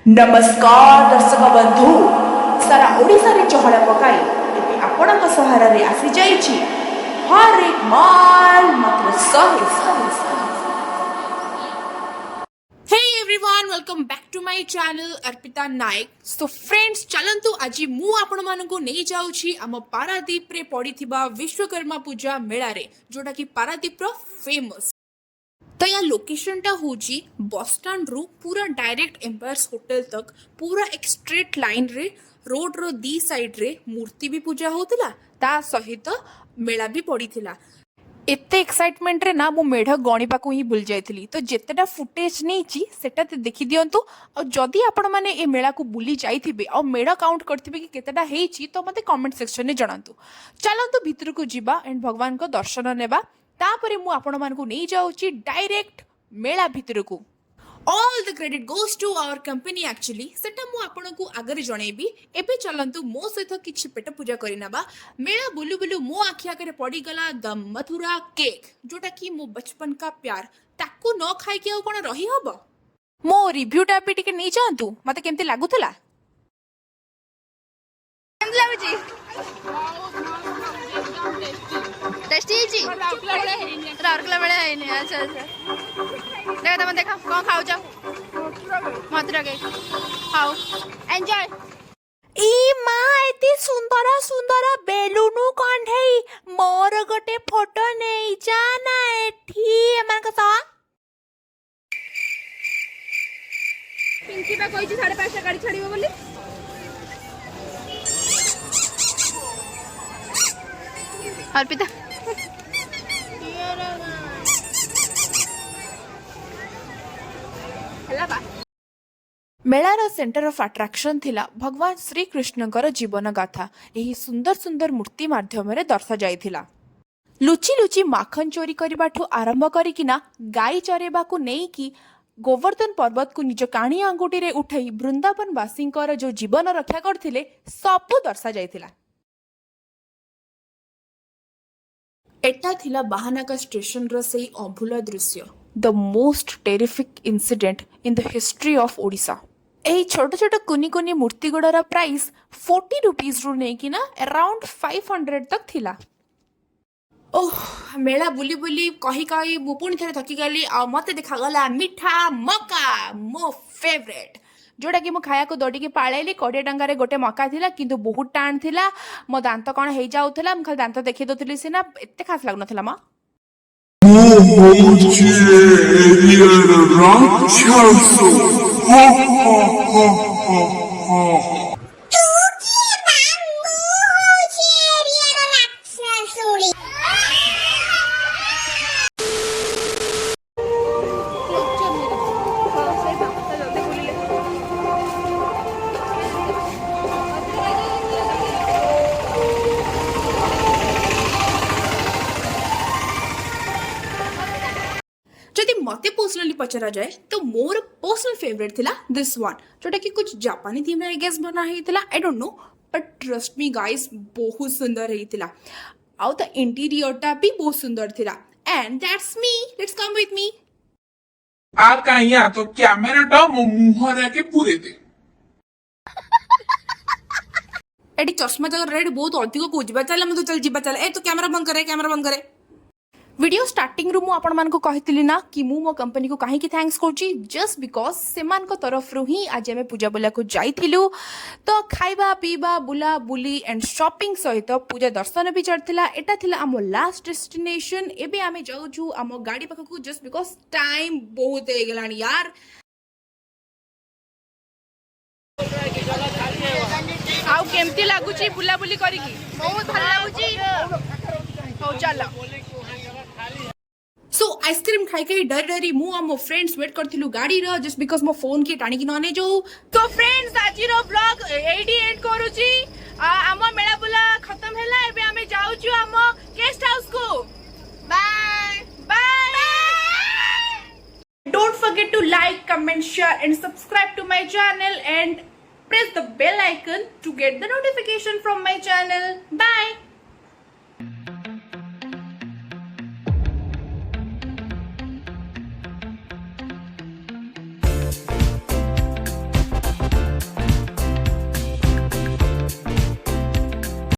नमस्कार दर्शक बंधु सारा ओडिशा रे चहल पकाई एबे आपणक सहारे आसी जाइछि हर एक माल मात्र 100। Hey everyone, welcome back to my channel Arpita Naik. So friends, चलंतु आज मु आपण मानकु नहीं जाउछि हम पारादीप रे पड़िथिबा विश्वकर्मा पूजा मेला रे जोटा कि पारादीप रो फेमस। तो या लोकेशन टा होची बस स्टैंड रु पूरा डायरेक्ट एम्पायर्स होटल तक पूरा एक स्ट्रेट लाइन रे रोड रो दी साइड रे मूर्ति भी पूजा होतिला ता सहित मेला भी पड़िथिला। एते एक्साइटमेंट रे ना मो मेढ गणिपा को ही भूल जाइथिली। तो जेतेटा फुटेज नहींची सेटा ते देखि दियंतु और जदी आपण माने ए मेला को बुली जाइथिबे और मेढ काउंट करथिबे कि केतेटा हेची तो मते कमेंट सेक्शन ने जणांतु। चलंतु भीतर को जिबा एंड भगवान को दर्शन नेबा तापरे मु आपण मानकु नहीं जाउची डायरेक्ट मेला भीतर को। All the credit goes to our company actually सेटा मु आपनको आगरे जणेबी। एबे चलंतु मो सहित किछि पेट पूजा करिनाबा। मेला बुलु बुलु मो आखि आगरे पड़ी गला द मथुरा केक जोटा कि मो बचपन का प्यार ताकू न खाइ के कोन रही हबो। मो रिव्यू टा पे टिके नै जानतु मते केमते लागुतला केमते लागुची टेस्टी जी राउरकेला बड़े है नहीं। अच्छा देखा तुम देखा कौन खाओ जाओ मथुरा के खाओ एंजॉय। ई मा एती सुंदर सुंदर बेलुनु कंढेई मोर गोटे फोटो नै जाना एठी एमान का सा पिंकी बा कोई 5:30 गाड़ी छाड़िबो बोली Arpita malar centre of attraction थिला भगवान श्री कृष्णकर जीवन गाथा। यही सुंदर सुंदर मूर्ति माध्यम रे दर्शा जाइथिला। लुचि लुचि माखन चोरी करबाठू आरंभ करिकिना गाई चरेबा को नेई कि गोवर्धन पर्वत को निज काणी आंगुठी रे उठै वृंदावन वासींकर जो जीवन रक्षा करथिले सब दर्शा जाइथिला। एटा थिला बाहानाका स्टेशन रो सेही अभूला दृश्य the most terrific incident in the history of Odisha. एही छोट छोट कुनी कुनी मूर्ति गुड़ार प्राइस 40 रुपीज रु नेकी ना अराउंड 500 तक थिला। ओह मेला बुली बुली कही कही मु पुणी थरे थकी गली आ मते देखा गला मिठा मका मो फेवरेट जोड़ा कि मु खाया को दौड़ी के पाळेली 20 टंका रे गोटे मका थिला किंतु बहुत टाण थिला। मो दांत कोन हेई जाउथला म खाली दांत देखि दउथली सिना एते खास लागु नथला मा। जदि मते पर्सनली पचरा जाए तो मोर पर्सनल फेवरेट थिला दिस वन जोटा कि कुछ जापानी थीम रे आई गेस बना हेतिला। I don't know but trust me guys बहुत सुंदर हेतिला आउ द इंटीरियर टा भी बहुत सुंदर थिला। And that's me let's come with me. आ कहिया तो कैमरा टा मुंह रे के पूरे दे एडी चश्मा जगह रेड बहुत अधिक को जिबा चल हम तो चल जिबा चल ए तो कैमरा बंद करे। वीडियो स्टार्टिंग रु मु आपण मान को कहितली ना कि मु मो कंपनी को काहे की थैंक्स करची जस्ट बिकॉज सेमान को तरफ रु ही आज हमें पूजा बुला को जाइथिलु। तो खाइबा पीबा बुला बुली एंड शॉपिंग सहित पूजा दर्शन भी चढ़थिला। एटा थिला हमो लास्ट डेस्टिनेशन। एबे हमें जाउछु हमो गाड़ी पाख को जस्ट बिकॉज टाइम बहुत हे गेलानी यार। आउ केमती लागुची बुला बुली करी की बहुत भल लागुची हो चला। सो आइसक्रीम खाई के डर डरी मु आ मो फ्रेंड्स वेट करथिलु गाड़ी रो जस्ट बिकॉज मो फोन के टाणी की नने जो। तो फ्रेंड्स आज रो व्लॉग एडी एंड करूची आम मेला बुला खत्म हैला। एबे हमें जाउछु आम गेस्ट हाउस को। Bye bye. Don't forget to like, comment, share and subscribe to my channel and press the bell icon to get the notification from my channel. Bye.